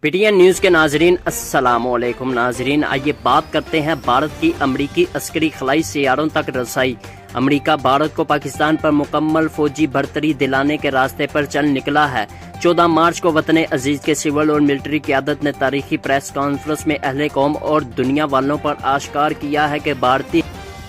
P T N news کے ناظرین السلام علیکم ناظرین، آئیے بات کرتے ہیں بھارت کی امریکی عسکری خلائی سیاروں تک رسائی۔ امریکہ بھارت کو پاکستان پر مکمل فوجی برتری دلانے کے راستے پر چل نکلا ہے۔ 14 مارچ کو وطن عزیز کے سول اور ملٹری قیادت نے تاریخی پریس کانفرنس میں اہل قوم اور دنیا والوں پر آشکار کیا ہے کہ بھارتی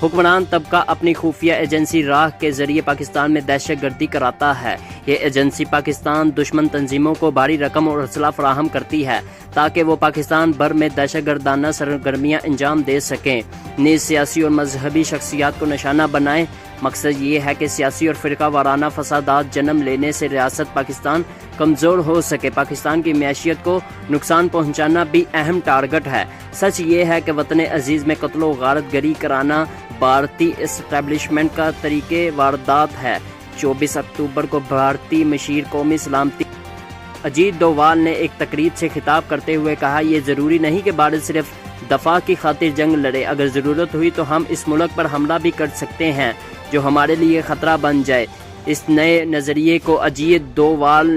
حکمران طبقہ اپنی خفیہ ایجنسی راہ کے ذریعے پاکستان میں دہشت گردی کراتا ہے۔ یہ ایجنسی پاکستان دشمن تنظیموں کو بھاری رقم اور اسلحہ فراہم کرتی ہے تاکہ وہ پاکستان بھر میں دہشت گردانہ سرگرمیاں انجام دے سکیں، نیز سیاسی اور مذہبی شخصیات کو نشانہ بنائیں۔ مقصد یہ ہے کہ سیاسی اور فرقہ وارانہ فسادات جنم لینے سے ریاست پاکستان کمزور ہو سکے۔ پاکستان کی معیشت کو نقصان پہنچانا بھی اہم ٹارگٹ ہے۔ سچ یہ ہے کہ وطن عزیز میں قتل و غارت گری کرانا بھارتی اسٹیبلشمنٹ کا طریقہ واردات ہے۔ 24 اکتوبر کو بھارتی مشیر قومی سلامتی اجیت ڈووال نے ایک تقریب سے خطاب کرتے ہوئے کہا، یہ ضروری نہیں کہ بھارت صرف دفاع کی خاطر جنگ لڑے، اگر ضرورت ہوئی تو ہم اس ملک پر حملہ بھی کر سکتے ہیں جو ہمارے لیے خطرہ بن جائے۔ اس نئے نظریے کو اجیت ڈووال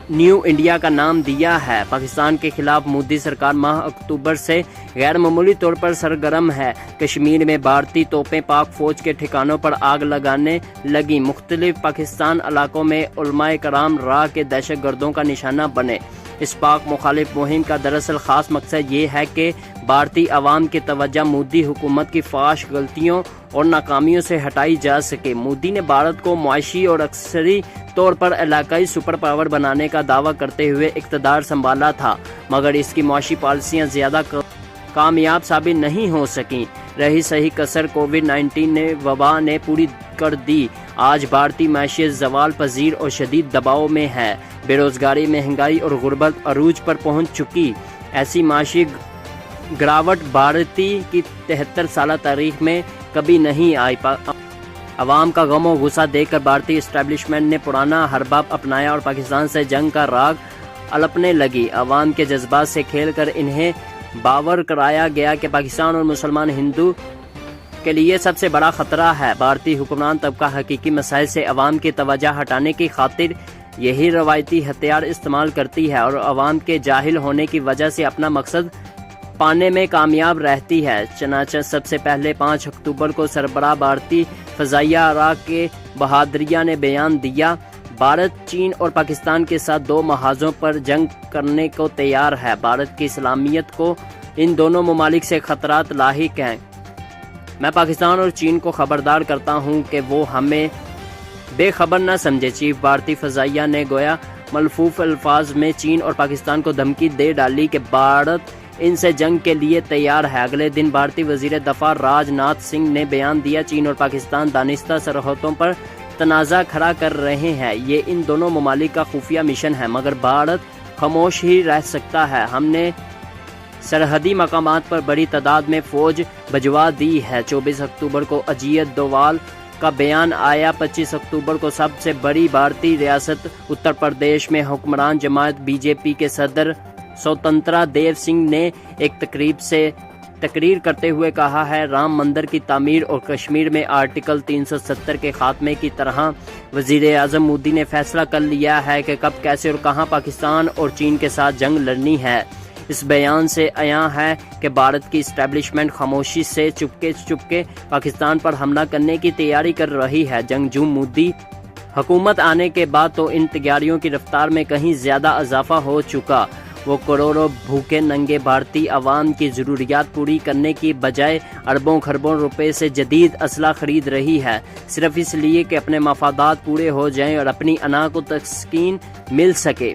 نیو انڈیا کا نام دیا ہے۔ پاکستان کے خلاف مودی سرکار ماہ اکتوبر سے غیر معمولی طور پر سرگرم ہے۔ کشمیر میں بھارتی توپیں پاک فوج کے ٹھکانوں پر آگ لگانے لگیں۔ مختلف پاکستان علاقوں میں علماء کرام راہ کے دہشت گردوں کا نشانہ بنے۔ اس پاک مخالف مہم کا دراصل خاص مقصد یہ ہے کہ بھارتی عوام کی توجہ مودی حکومت کی فحش غلطیوں اور ناکامیوں سے ہٹائی جا سکے۔ مودی نے بھارت کو معاشی اور عسکری طور پر علاقائی سپر پاور بنانے کا دعویٰ کرتے ہوئے اقتدار سنبھالا تھا، مگر اس کی معاشی پالیسیاں زیادہ کامیاب ثابت نہیں ہو سکیں۔ رہی صحیح کسر کووڈ-19 وبا نے پوری کر دی۔ آج بھارتی معیشت زوال پذیر اور شدید دباؤ میں ہے۔ بے روزگاری، مہنگائی اور غربت عروج پر پہنچ چکی۔ ایسی معاشی گراوٹ بھارتی کی 73 سالہ تاریخ میں کبھی نہیں آئی۔ عوام کا غم و غصہ دیکھ کر بھارتی اسٹیبلشمنٹ نے پرانا حربہ اپنایا اور پاکستان سے جنگ کا راگ الپنے لگی۔ عوام کے جذبات سے کھیل کر انہیں باور کرایا گیا کہ پاکستان اور مسلمان ہندو کے لیے سب سے بڑا خطرہ ہے۔ بھارتی حکمران طبقہ حقیقی مسائل سے عوام کی توجہ ہٹانے کی خاطر یہی روایتی ہتھیار استعمال کرتی ہے اور عوام کے جاہل ہونے کی وجہ سے اپنا مقصد پانے میں کامیاب رہتی ہے۔ چنانچہ سب سے پہلے 5 اکتوبر کو سربراہ بھارتی فضائیہ راہ کے بہادریہ نے بیان دیا، بھارت چین اور پاکستان کے ساتھ 2 محاذوں پر جنگ کرنے کو تیار ہے۔ بھارت کی سالمیت کو ان دونوں ممالک سے خطرات لاحق ہیں۔ میں پاکستان اور چین کو خبردار کرتا ہوں کہ وہ ہمیں بے خبر نہ سمجھے۔ چیف بھارتی فضائیہ نے گویا ملفوف الفاظ میں چین اور پاکستان کو دھمکی دے ڈالی کہ بھارت ان سے جنگ کے لیے تیار ہے۔ اگلے دن بھارتی وزیر دفاع راج ناتھ سنگھ نے بیان دیا، چین اور پاکستان دانستہ سرحدوں پر تنازع کھڑا کر رہے ہیں، یہ ان دونوں ممالک کا خفیہ مشن ہے، مگر بھارت خاموش ہی رہ سکتا ہے۔ ہم نے سرحدی مقامات پر بڑی تعداد میں فوج بھجوا دی ہے۔ 24 اکتوبر کو اجیت ڈووال کا بیان آیا۔ 25 اکتوبر کو سب سے بڑی بھارتی ریاست اتر پردیش میں حکمران جماعت بی جے پی کے صدر سوتنترا دیو سنگھ نے ایک تقریر کرتے ہوئے کہا ہے، رام مندر کی تعمیر اور کشمیر میں آرٹیکل 370 کے خاتمے کی طرح وزیر اعظم مودی نے فیصلہ کر لیا ہے کہ کب، کیسے اور کہاں پاکستان اور چین کے ساتھ جنگ لڑنی ہے۔ اس بیان سے عیاں ہے کہ بھارت کی اسٹیبلشمنٹ خاموشی سے چپکے پاکستان پر حملہ کرنے کی تیاری کر رہی ہے۔ جنگجو مودی حکومت آنے کے بعد تو ان تیاریوں کی رفتار میں کہیں زیادہ اضافہ ہو چکا۔ وہ کروڑوں بھوکے ننگے بھارتی عوام کی ضروریات پوری کرنے کی بجائے اربوں خربوں روپے سے جدید اسلحہ خرید رہی ہے، صرف اس لیے کہ اپنے مفادات پورے ہو جائیں اور اپنی انا کو تسکین مل سکے۔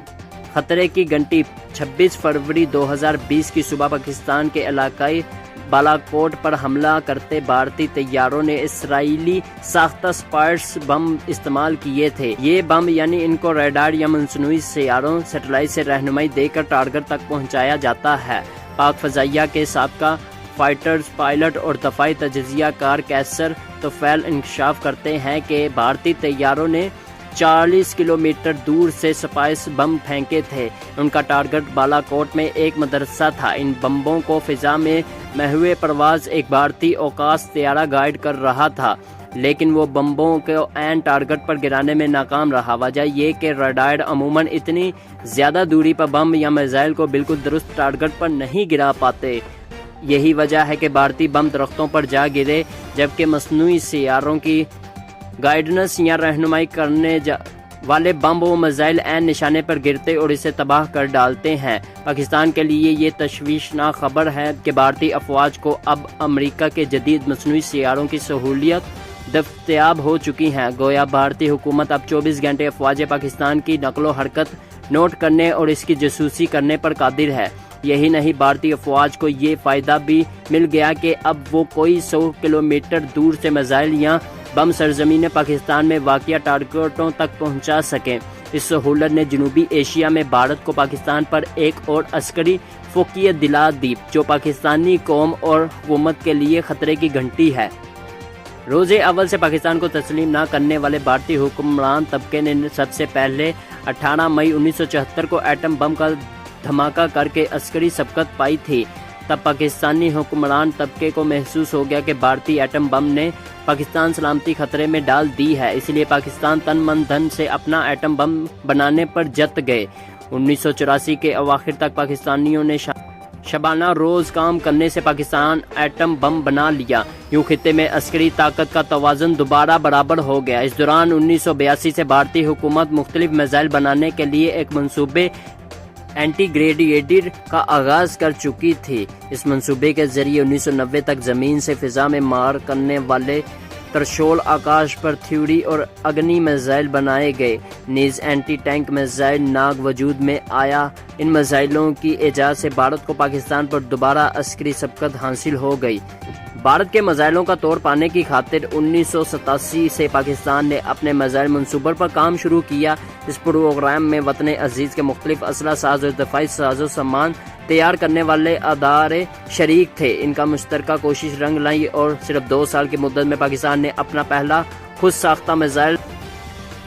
خطرے کی گھنٹی 26 فروری 2020 کی صبح پاکستان کے علاقائی بالاکوٹ پر حملہ کرتے بھارتی طیاروں نے اسرائیلی ساختہ اسپائرس بم استعمال کیے تھے۔ یہ بم یعنی ان کو ریڈار یا مصنوعی سیاروں سیٹلائٹ سے رہنمائی دے کر ٹارگٹ تک پہنچایا جاتا ہے۔ پاک فضائیہ کے سابقہ فائٹرز پائلٹ اور دفاعی تجزیہ کار کیسر توفیل انکشاف کرتے ہیں کہ بھارتی طیاروں نے 40 کلومیٹر دور سے سپائس بم پھینکے تھے۔ ان کا ٹارگٹ بالاکوٹ میں ایک مدرسہ تھا۔ ان بمبوں کو فضا میں محو پرواز ایک بھارتی اوقاس طیارہ گائیڈ کر رہا تھا۔ لیکن وہ بمبوں کو عین ٹارگٹ پر گرانے میں ناکام رہا۔ وجہ یہ کہ ریڈار عموماً اتنی زیادہ دوری پر بم یا میزائل کو بالکل درست ٹارگٹ پر نہیں گرا پاتے۔ یہی وجہ ہے کہ بھارتی بم درختوں پر جا گرے، جبکہ مصنوعی سیاروں کی گائیڈنس یا رہنمائی کرنے والے بم و میزائل عین نشانے پر گرتے اور اسے تباہ کر ڈالتے ہیں۔ پاکستان کے لیے یہ تشویشناک خبر ہے کہ بھارتی افواج کو اب امریکہ کے جدید مصنوعی سیاروں کی سہولیت دستیاب ہو چکی ہیں۔ گویا بھارتی حکومت اب 24 گھنٹے افواج پاکستان کی نقل و حرکت نوٹ کرنے اور اس کی جاسوسی کرنے پر قادر ہے۔ یہی نہیں، بھارتی افواج کو یہ فائدہ بھی مل گیا کہ اب وہ کوئی 100 کلومیٹر دور سے میزائل یا بم سرزمین پاکستان میں واقع ٹارگٹوں تک پہنچا سکیں۔ اس سہولت نے جنوبی ایشیا میں بھارت کو پاکستان پر ایک اور عسکری فوقیت دلا دی، جو پاکستانی قوم اور حکومت کے لیے خطرے کی گھنٹی ہے۔ روز اول سے پاکستان کو تسلیم نہ کرنے والے بھارتی حکمران طبقے نے سب سے پہلے 18 مئی 1974 کو ایٹم بم کا دھماکہ کر کے عسکری سبقت پائی تھی۔ تب پاکستانی حکمران طبقے کو محسوس ہو گیا کہ بھارتی ایٹم بم نے پاکستان سلامتی خطرے میں ڈال دی ہے، اس لیے پاکستان تن من دھن سے اپنا ایٹم بم بنانے پر جت گئے۔ 1984 کے اواخر تک پاکستانیوں نے شبانہ روز کام کرنے سے پاکستان ایٹم بم بنا لیا۔ یوں خطے میں عسکری طاقت کا توازن دوبارہ برابر ہو گیا۔ اس دوران 1982 سے بھارتی حکومت مختلف میزائل بنانے کے لیے ایک منصوبے اینٹی گریڈیٹر کا آغاز کر چکی تھی۔ اس منصوبے کے ذریعے 1990 تک زمین سے فضا میں مار کرنے والے ترشول، آکاش پر تھیوری اور اگنی میزائل بنائے گئے۔ نیز اینٹی ٹینک میزائل ناگ وجود میں آیا۔ ان میزائلوں کی ایجاد سے بھارت کو پاکستان پر دوبارہ عسکری سبقت حاصل ہو گئی۔ بھارت کے میزائلوں کا توڑ پانے کی خاطر 1987 سے پاکستان نے اپنے میزائل منصوبے پر کام شروع کیا۔ اس پروگرام میں وطن عزیز کے مختلف اسلحہ ساز اور دفاعی ساز و سامان تیار کرنے والے ادارے شریک تھے۔ ان کا مشترکہ کوشش رنگ لائی اور صرف 2 سال کی مدت میں پاکستان نے اپنا پہلا خود ساختہ میزائل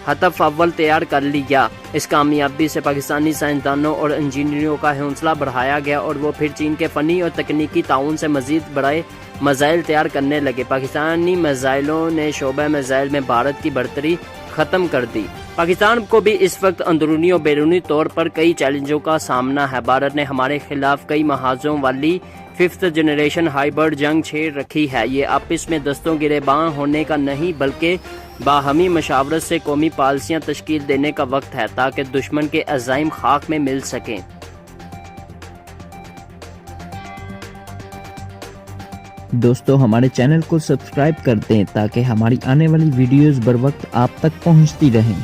ہدف اول تیار کر لیا۔ اس کامیابی سے پاکستانی سائنسدانوں اور انجینئروں کا حوصلہ بڑھایا گیا اور وہ پھر چین کے فنی اور تکنیکی تعاون سے مزید بڑے میزائل تیار کرنے لگے۔ پاکستانی میزائلوں نے شعبہ میزائل میں بھارت کی برتری ختم کر دی۔ پاکستان کو بھی اس وقت اندرونی اور بیرونی طور پر کئی چیلنجوں کا سامنا ہے۔ بھارت نے ہمارے خلاف کئی محاذوں والی 5th جنریشن ہائبرڈ جنگ چھیڑ رکھی ہے۔ یہ آپس میں دستوں گریباں ہونے کا نہیں بلکہ باہمی مشاورت سے قومی پالیسیاں تشکیل دینے کا وقت ہے تاکہ دشمن کے عزائم خاک میں مل سکیں۔ دوستو ہمارے چینل کو سبسکرائب کر دیں تاکہ ہماری آنے والی ویڈیوز بر وقت آپ تک پہنچتی رہیں۔